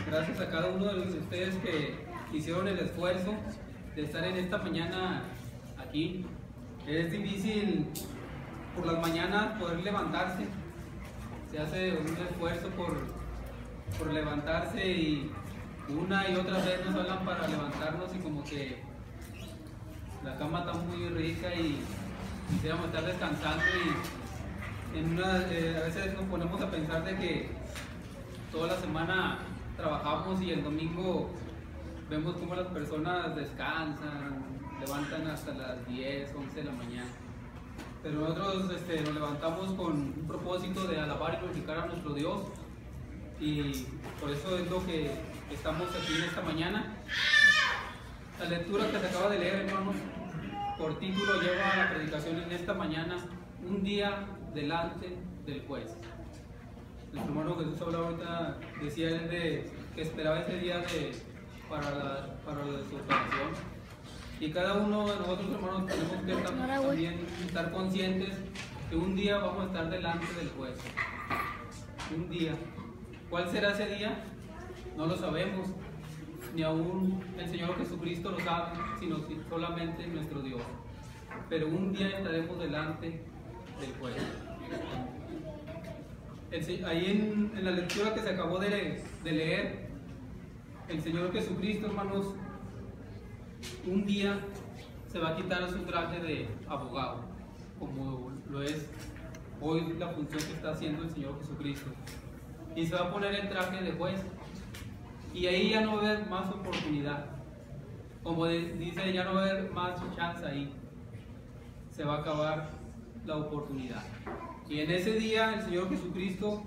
Gracias a cada uno de ustedes que hicieron el esfuerzo de estar en esta mañana aquí. Es difícil por las mañanas poder levantarse. Se hace un esfuerzo por levantarse y una y otra vez nos hablan para levantarnos y como que la cama está muy rica y quisiéramos estar descansando y a veces nos ponemos a pensar de que toda la semana trabajamos y el domingo vemos cómo las personas descansan, levantan hasta las 10, 11 de la mañana. Pero nosotros nos levantamos con un propósito de alabar y glorificar a nuestro Dios y por eso es lo que estamos aquí en esta mañana. La lectura que se acaba de leer, hermanos, por título lleva a la predicación en esta mañana: un día delante del juez. Nuestro hermano Jesús hablaba ahorita, decía él que esperaba ese día para la superación. Y cada uno de nosotros, hermanos, tenemos que también estar conscientes que un día vamos a estar delante del juez. Un día. ¿Cuál será ese día? No lo sabemos. Ni aún el Señor Jesucristo lo sabe, sino solamente nuestro Dios. Pero un día estaremos delante del juez. Ahí en la lectura que se acabó de leer, el Señor Jesucristo, hermanos, un día se va a quitar su traje de abogado, como lo es hoy la función que está haciendo el Señor Jesucristo, y se va a poner el traje de juez, y ahí ya no va a haber más oportunidad. Como dice, ya no va a haber más chance ahí, se va a acabar la oportunidad. Y en ese día el Señor Jesucristo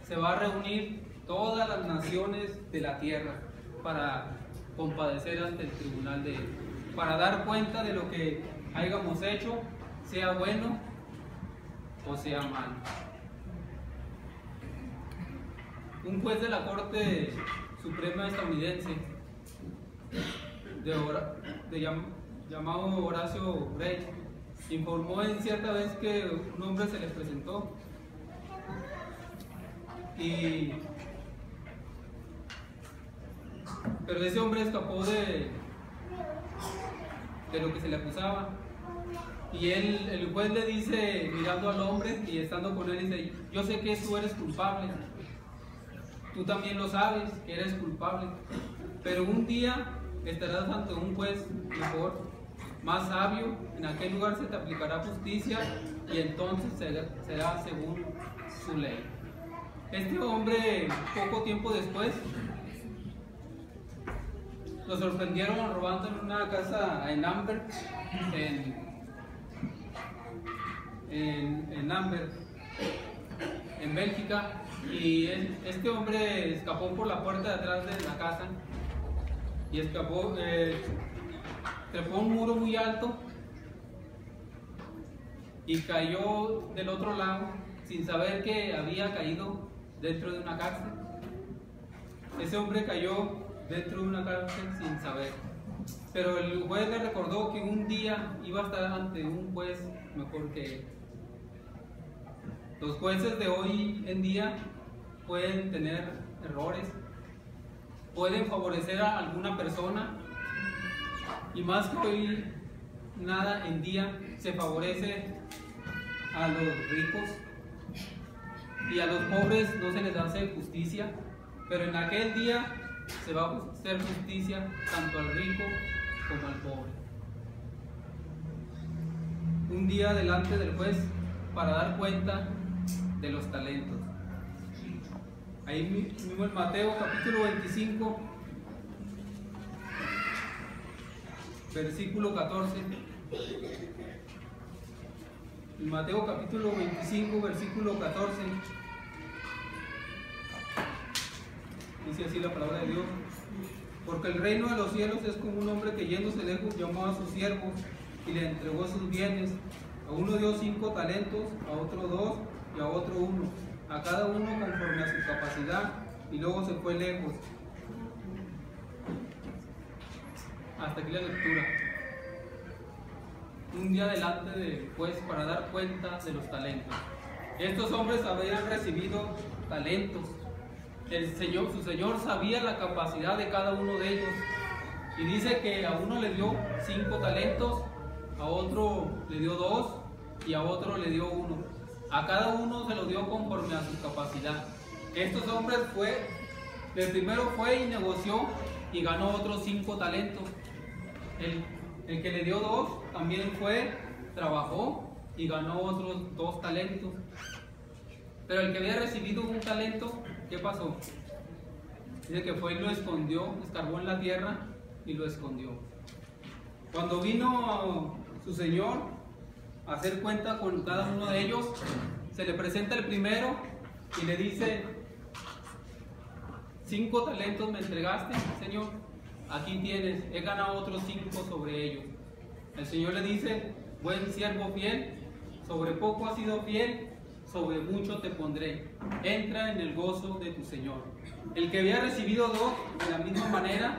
se va a reunir todas las naciones de la tierra para compadecer ante el tribunal de Él, para dar cuenta de lo que hayamos hecho, sea bueno o sea malo. Un juez de la Corte Suprema estadounidense, llamado Horacio Gray, informó en cierta vez que un hombre se le presentó pero ese hombre escapó de lo que se le acusaba, y el juez le dice, mirando al hombre y estando con él, dice: yo sé que tú eres culpable, tú también lo sabes que eres culpable, pero un día estarás ante un juez mejor, más sabio. En aquel lugar se te aplicará justicia y entonces será según su ley. Este hombre, poco tiempo después, lo sorprendieron robando en una casa en Amber, en Amber, en Bélgica, y este hombre escapó por la puerta de atrás de la casa y escapó, trepó un muro muy alto y cayó del otro lado sin saber que había caído dentro de una cárcel. Ese hombre cayó dentro de una cárcel sin saber, pero el juez le recordó que un día iba a estar ante un juez mejor que él. Los jueces de hoy en día pueden tener errores, pueden favorecer a alguna persona, y más que hoy nada en día se favorece a los ricos y a los pobres no se les hace justicia, pero en aquel día se va a hacer justicia tanto al rico como al pobre. Un día delante del juez para dar cuenta de los talentos. Ahí mismo en Mateo capítulo 25, versículo 14. En Mateo capítulo 25, versículo 14, dice así la palabra de Dios: porque el reino de los cielos es como un hombre que yéndose lejos llamó a sus siervos y le entregó sus bienes. A uno dio 5 talentos, a otro 2 y a otro 1, a cada uno conforme a su capacidad, y luego se fue lejos. Hasta aquí la lectura. Un día delante del juez para dar cuenta de los talentos. Estos hombres habían recibido talentos. su señor sabía la capacidad de cada uno de ellos. Y dice que a uno le dio 5 talentos, a otro le dio 2 y a otro le dio 1. A cada uno se lo dio conforme a su capacidad. Estos hombres el primero fue y negoció y ganó otros 5 talentos. El que le dio 2 también fue, trabajó y ganó otros 2 talentos. Pero el que había recibido 1 talento, ¿qué pasó? Dice que fue y lo escondió, escarbó en la tierra y lo escondió. Cuando vino su señor a hacer cuenta con cada uno de ellos, se le presenta el primero y le dice: 5 talentos me entregaste, señor, aquí tienes, he ganado otros 5 sobre ellos. El señor le dice: buen siervo fiel, sobre poco has sido fiel, sobre mucho te pondré, entra en el gozo de tu señor. El que había recibido 2, de la misma manera,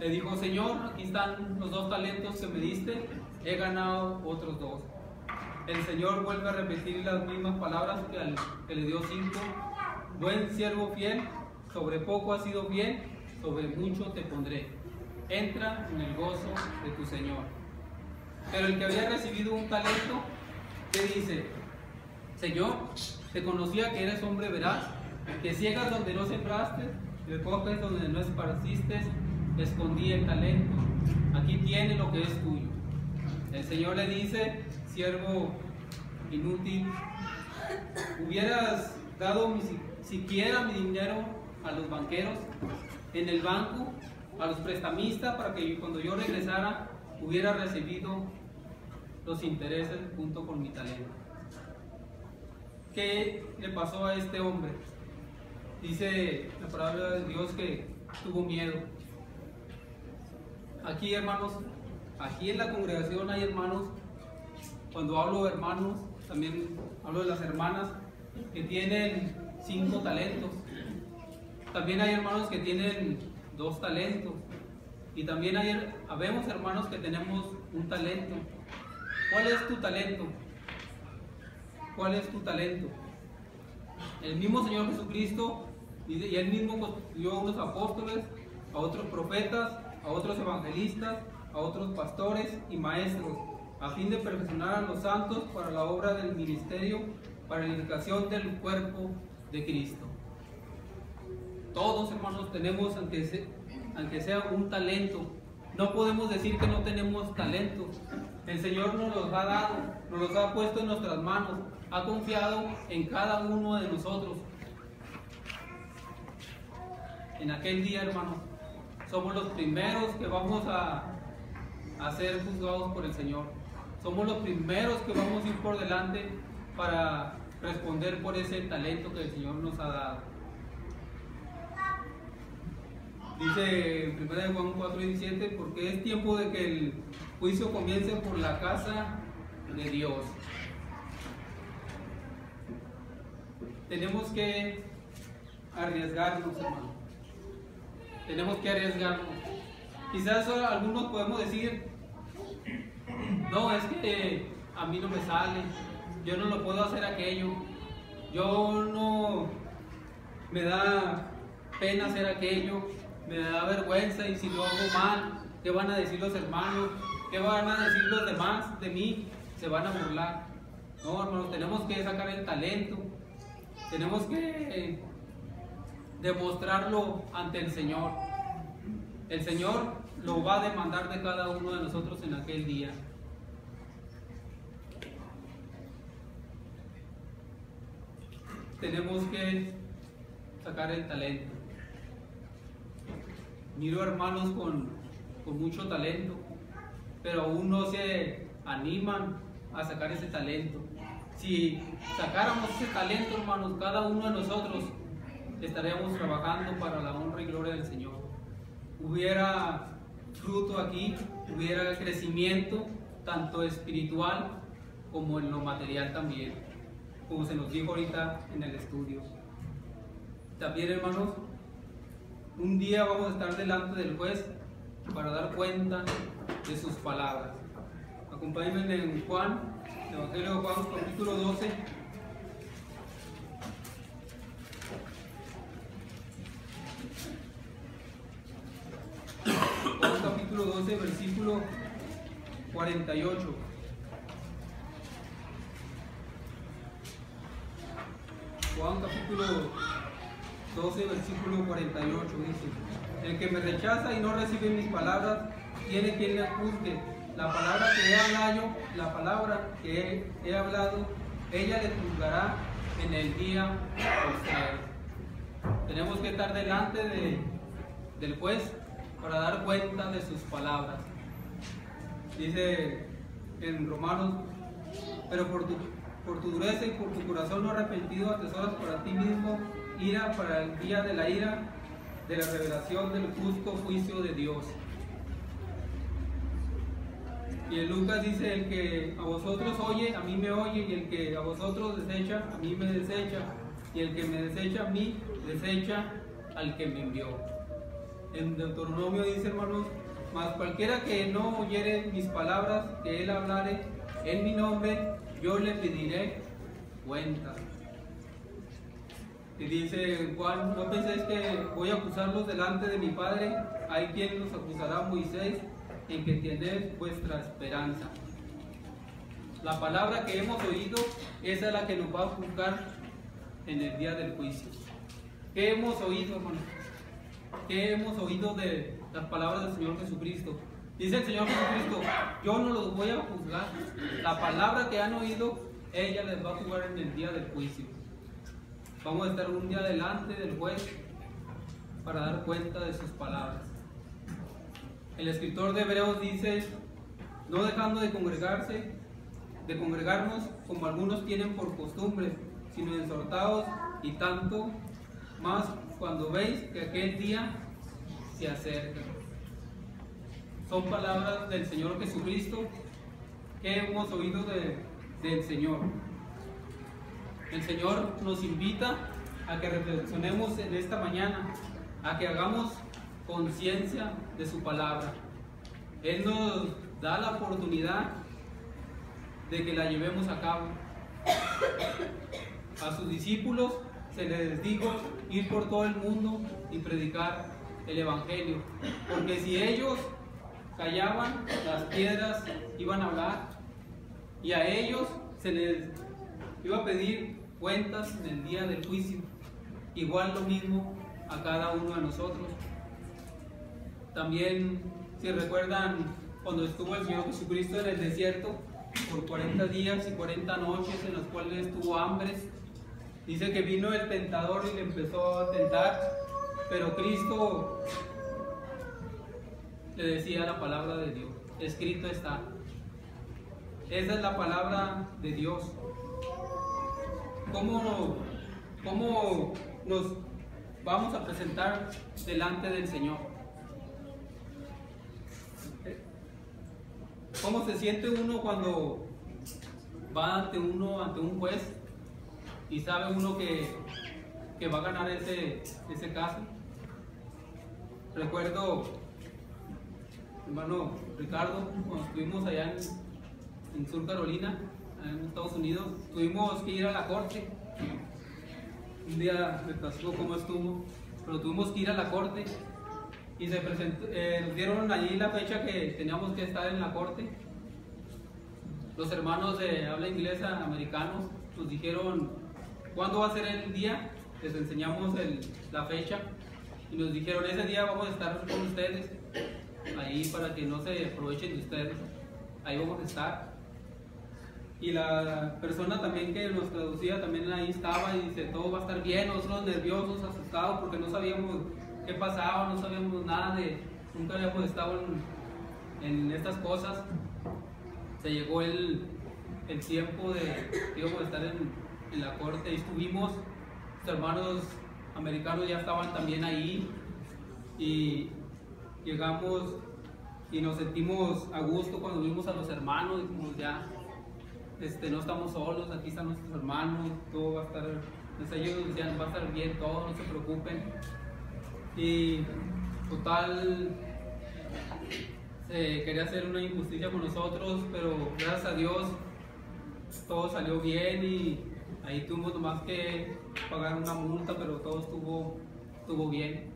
le dijo: señor, aquí están los 2 talentos que me diste, he ganado otros 2. El señor vuelve a repetir las mismas palabras que al que le dio 5: buen siervo fiel, sobre poco has sido fiel, sobre mucho te pondré, entra en el gozo de tu señor. Pero el que había recibido 1 talento, ¿qué dice? Señor, te conocía que eres hombre veraz, que ciegas donde no sembraste, recoges donde no esparciste, escondí el talento, aquí tiene lo que es tuyo. El Señor le dice: siervo inútil, hubieras dado siquiera mi dinero a los banqueros en el banco, a los prestamistas, para que cuando yo regresara hubiera recibido los intereses junto con mi talento. ¿Qué le pasó a este hombre? Dice la palabra de Dios que tuvo miedo. Aquí, hermanos, aquí en la congregación hay hermanos. Cuando hablo de hermanos, también hablo de las hermanas que tienen 5 talentos. También hay hermanos que tienen 2 talentos. Y también habemos hermanos que tenemos 1 talento. ¿Cuál es tu talento? ¿Cuál es tu talento? El mismo Señor Jesucristo, y Él mismo constituyó a unos apóstoles, a otros profetas, a otros evangelistas, a otros pastores y maestros, a fin de perfeccionar a los santos para la obra del ministerio, para la edificación del cuerpo de Cristo. Todos, hermanos, tenemos, aunque sea 1 talento. No podemos decir que no tenemos talento. El Señor nos los ha dado, nos los ha puesto en nuestras manos, ha confiado en cada uno de nosotros. En aquel día, hermanos, somos los primeros que vamos a ser juzgados por el Señor. Somos los primeros que vamos a ir por delante para responder por ese talento que el Señor nos ha dado. Dice en 1 Juan 4:17: porque es tiempo de que el juicio comience por la casa de Dios. Tenemos que arriesgarnos, hermano. Tenemos que arriesgarnos. Quizás algunos podemos decir: no, es que a mí no me sale, yo no lo puedo hacer aquello, yo no, me da pena hacer aquello, me da vergüenza, y si lo hago mal, ¿qué van a decir los hermanos? ¿Qué van a decir los demás de mí? Se van a burlar. No, hermanos, tenemos que sacar el talento, tenemos que demostrarlo ante el Señor. El Señor lo va a demandar de cada uno de nosotros en aquel día. Tenemos que sacar el talento. Miro hermanos con mucho talento, pero aún no se animan a sacar ese talento. Si sacáramos ese talento, hermanos, cada uno de nosotros estaríamos trabajando para la honra y gloria del Señor. Hubiera fruto aquí, hubiera crecimiento, tanto espiritual como en lo material también, como se nos dijo ahorita en el estudio. También, hermanos, un día vamos a estar delante del juez para dar cuenta de sus palabras. Acompáñenme en Juan, Evangelio de Juan, capítulo 12. 12, versículo 48. Juan capítulo 12, versículo 48 dice: el que me rechaza y no recibe mis palabras, tiene quien le juzgue. La palabra que he hablado, ella le juzgará en el día postrero. Tenemos que estar delante del juez para dar cuenta de sus palabras. Dice en Romanos: pero por tu dureza y por tu corazón no arrepentido atesoras para ti mismo ira para el día de la ira, de la revelación del justo juicio de Dios. Y en Lucas dice: el que a vosotros oye, a mí me oye, y el que a vosotros desecha, a mí me desecha, y el que me desecha a mí, desecha al que me envió. En Deuteronomio dice, hermanos: mas cualquiera que no oyere mis palabras, que él hablare en mi nombre, yo le pediré cuenta. Y dice Juan: no penséis que voy a acusarlos delante de mi Padre, hay quien los acusará, Moisés, en que tenéis vuestra esperanza. La palabra que hemos oído, esa es la que nos va a juzgar en el día del juicio. ¿Qué hemos oído, hermano? ¿Qué hemos oído de las palabras del Señor Jesucristo? Dice el Señor Jesucristo: yo no los voy a juzgar. La palabra que han oído, ella les va a juzgar en el día del juicio. Vamos a estar un día delante del juez para dar cuenta de sus palabras. El escritor de Hebreos dice: no dejando de congregarnos como algunos tienen por costumbre, sino exhortaos, y tanto más cuando veis que aquel día se acerca. Son palabras del Señor Jesucristo que hemos oído del Señor. El Señor nos invita a que reflexionemos en esta mañana, a que hagamos conciencia de su palabra. Él nos da la oportunidad de que la llevemos a cabo. A sus discípulos se les dijo ir por todo el mundo y predicar el Evangelio, porque si ellos callaban, las piedras iban a hablar, y a ellos se les iba a pedir cuentas en el día del juicio. Igual lo mismo a cada uno de nosotros. También, si recuerdan, cuando estuvo el Señor Jesucristo en el desierto por 40 días y 40 noches en las cuales tuvo hambre, dice que vino el tentador y le empezó a tentar, pero Cristo le decía la palabra de Dios: escrito está. Esa es la palabra de Dios. ¿Cómo nos vamos a presentar delante del Señor? ¿Cómo se siente uno cuando va ante un juez y sabe uno que va a ganar ese caso? Recuerdo, hermano Ricardo, cuando estuvimos allá en Sur Carolina, en Estados Unidos, tuvimos que ir a la corte. Un día me pasó cómo estuvo, pero tuvimos que ir a la corte y se presentó, nos dieron allí la fecha que teníamos que estar en la corte. Los hermanos de habla inglesa americanos nos dijeron cuándo va a ser el día, les enseñamos la fecha y nos dijeron: ese día vamos a estar con ustedes ahí para que no se aprovechen de ustedes, ahí vamos a estar. Y la persona también que nos traducía también ahí estaba y dice: todo va a estar bien. Nosotros nerviosos, asustados, porque no sabíamos qué pasaba, no sabíamos nada nunca habíamos estado en estas cosas. Se llegó el tiempo de que íbamos a estar en la corte y estuvimos. Los hermanos americanos ya estaban también ahí y llegamos y nos sentimos a gusto cuando vimos a los hermanos. Dijimos: ya no estamos solos, aquí están nuestros hermanos, todo va a estar. Entonces ellos decían: va a estar bien todo, no se preocupen. Y total, quería hacer una injusticia con nosotros, pero gracias a Dios todo salió bien y ahí tuvimos nomás que pagar una multa, pero todo estuvo bien.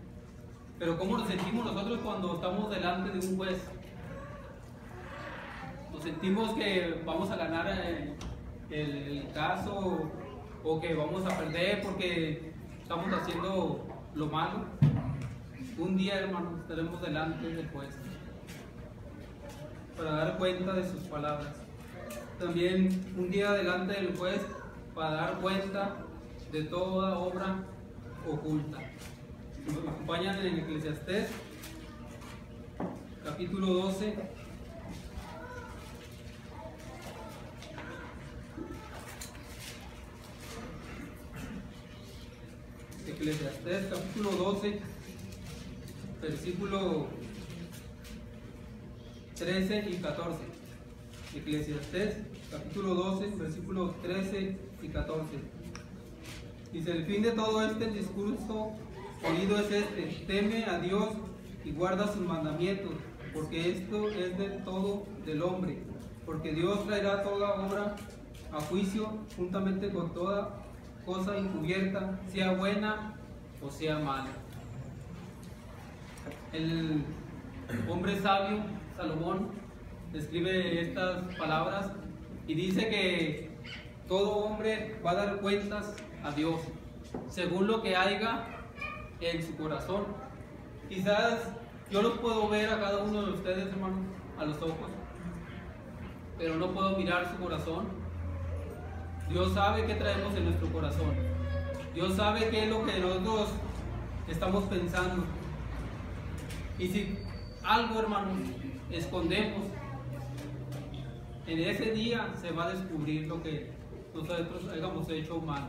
Pero ¿cómo nos sentimos nosotros cuando estamos delante de un juez? sentimos que vamos a ganar el caso o que vamos a perder porque estamos haciendo lo malo, un día, hermanos, estaremos delante del juez para dar cuenta de sus palabras. También un día delante del juez para dar cuenta de toda obra oculta. Nos acompañan en Eclesiastés, capítulo 12. Eclesiastés, capítulo 12, versículo 13 y 14. Eclesiastés, capítulo 12, versículos 13 y 14. Dice: el fin de todo este discurso oído es este: teme a Dios y guarda sus mandamientos, porque esto es de todo del hombre, porque Dios traerá toda obra a juicio juntamente con toda cosa encubierta, sea buena o sea mala. El hombre sabio, Salomón, escribe estas palabras y dice que todo hombre va a dar cuentas a Dios según lo que haya en su corazón. Quizás yo los puedo ver a cada uno de ustedes, hermanos, a los ojos, pero no puedo mirar su corazón. Dios sabe qué traemos en nuestro corazón. Dios sabe qué es lo que nosotros estamos pensando. Y si algo, hermanos, escondemos, en ese día se va a descubrir lo que nosotros hayamos hecho mal,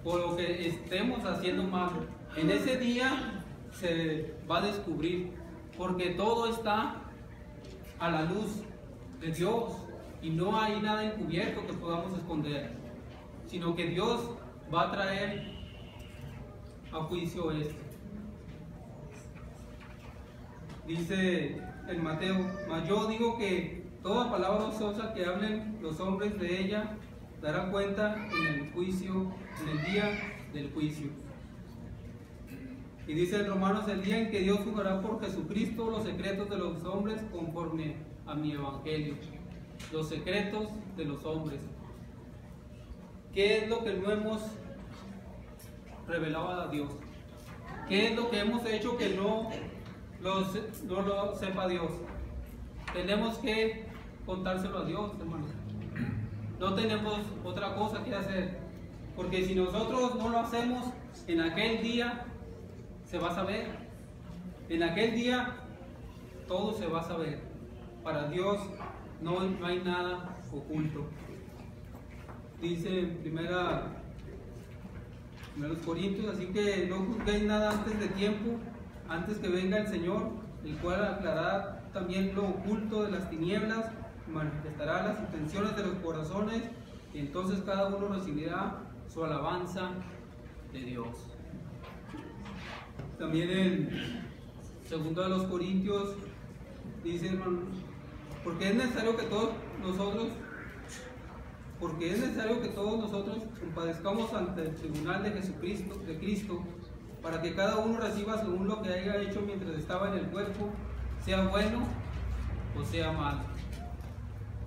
o lo que estemos haciendo mal. En ese día se va a descubrir, porque todo está a la luz de Dios y no hay nada encubierto que podamos esconder, sino que Dios va a traer a juicio esto. Dice en Mateo: mas yo digo que toda palabra ociosa que hablen los hombres de ella dará cuenta en el juicio, en el día del juicio. Y dice en Romanos: el día en que Dios juzgará por Jesucristo los secretos de los hombres conforme a mi evangelio. Los secretos de los hombres. ¿Qué es lo que no hemos revelado a Dios? ¿Qué es lo que hemos hecho que no lo sepa Dios? Tenemos que contárselo a Dios, hermanos. No tenemos otra cosa que hacer, porque si nosotros no lo hacemos, en aquel día se va a saber. En aquel día todo se va a saber. Para Dios no hay nada oculto. Dice en primeros Corintios: así que no juzguéis nada antes de tiempo, antes que venga el Señor, el cual aclarará también lo oculto de las tinieblas, manifestará las intenciones de los corazones, y entonces cada uno recibirá su alabanza de Dios. También en 2 Corintios dice, hermano, porque es necesario que todos nosotros compadezcamos ante el tribunal de Cristo, para que cada uno reciba según lo que haya hecho mientras estaba en el cuerpo, sea bueno o sea malo.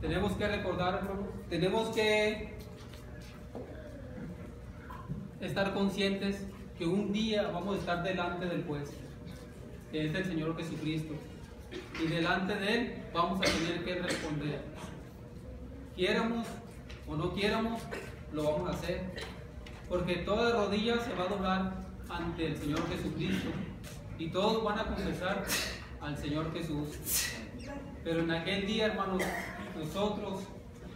Tenemos que recordar, hermano, tenemos que estar conscientes que un día vamos a estar delante del juez, que es el Señor Jesucristo, y delante de Él vamos a tener que responder. Quiéramos o no quiéramos, lo vamos a hacer, porque toda rodilla se va a doblar ante el Señor Jesucristo y todos van a confesar al Señor Jesús. Pero en aquel día, hermanos, nosotros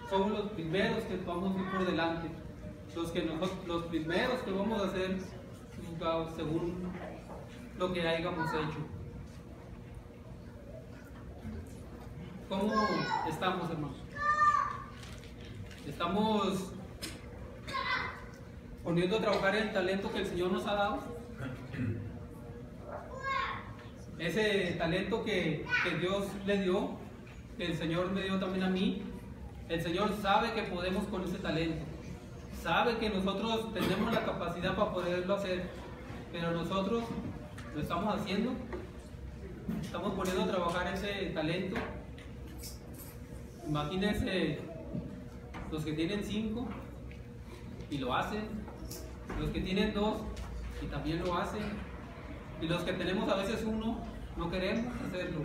somos los primeros que vamos a ir por delante, los primeros que vamos a ser juzgados según lo que hayamos hecho. ¿Cómo estamos, hermanos? ¿Estamos poniendo a trabajar el talento que el Señor nos ha dado? Ese talento que Dios le dio, que el Señor me dio también a mí. El Señor sabe que podemos con ese talento, sabe que nosotros tenemos la capacidad para poderlo hacer, pero nosotros lo estamos haciendo. Estamos poniendo a trabajar ese talento. Imagínense los que tienen 5 y lo hacen, los que tienen 2 y también lo hacen, y los que tenemos a veces 1 no queremos hacerlo.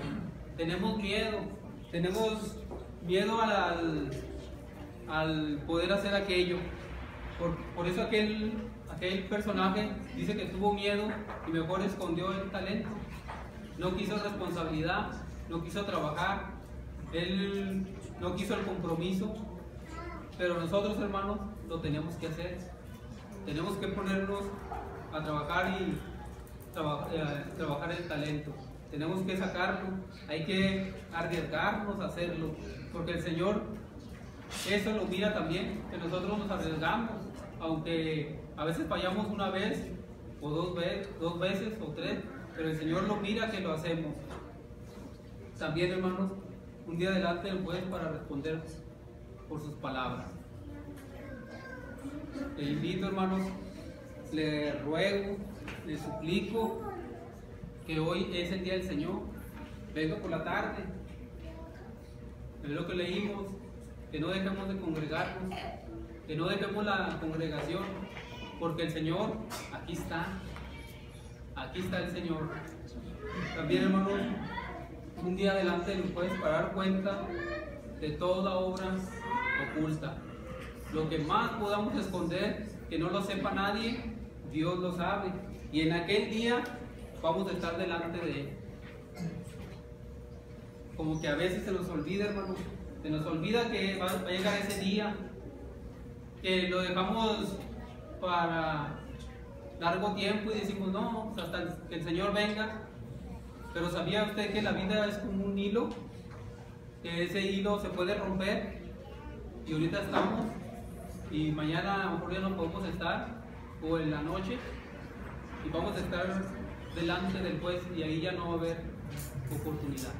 Tenemos miedo al poder hacer aquello. Por eso aquel personaje dice que tuvo miedo y mejor escondió el talento. No quiso responsabilidad, no quiso trabajar, él no quiso el compromiso. Pero nosotros, hermanos, lo tenemos que hacer. Tenemos que ponernos a trabajar y trabajar el talento. Tenemos que sacarlo, hay que arriesgarnos a hacerlo, porque el Señor eso lo mira también, que nosotros nos arriesgamos, aunque a veces fallamos una vez o dos veces o 3, pero el Señor lo mira que lo hacemos. También, hermanos, un día delante del juez para responder por sus palabras. Le invito, hermanos, le ruego, le suplico que hoy es el día del Señor. Venga por la tarde, es lo que leímos, que no dejemos de congregarnos, que no dejemos la congregación, porque el Señor aquí está el Señor. También, hermanos, un día delante del juez para dar cuenta de toda obra oculta. Lo que más podamos esconder, que no lo sepa nadie, Dios lo sabe. Y en aquel día vamos a estar delante de Él. Como que a veces se nos olvida, hermanos, se nos olvida que va a llegar ese día, que lo dejamos para largo tiempo y decimos, no, pues hasta que el Señor venga. Pero ¿sabía usted que la vida es como un hilo? Que ese hilo se puede romper, y ahorita estamos, y mañana a lo mejor ya no podemos estar, o en la noche, y vamos a estar delante del juez, y ahí ya no va a haber oportunidad.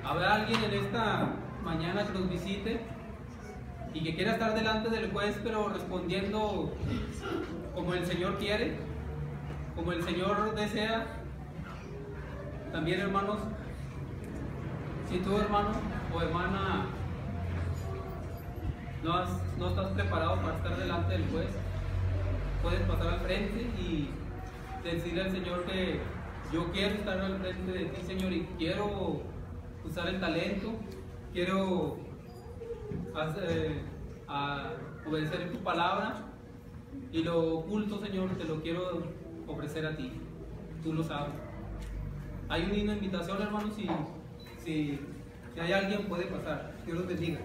¿Habrá alguien en esta mañana que nos visite y que quiera estar delante del juez, pero respondiendo como el Señor quiere, como el Señor desea? También, hermanos, si tú, hermano o hermana, no estás preparado para estar delante del juez, puedes pasar al frente y decirle al Señor que yo quiero estar al frente de ti, Señor, y quiero usar el talento, quiero obedecer tu palabra, y lo oculto, Señor, te lo quiero ofrecer a ti. Tú lo sabes. Hay una invitación, hermanos, si hay alguien puede pasar. Dios los bendiga.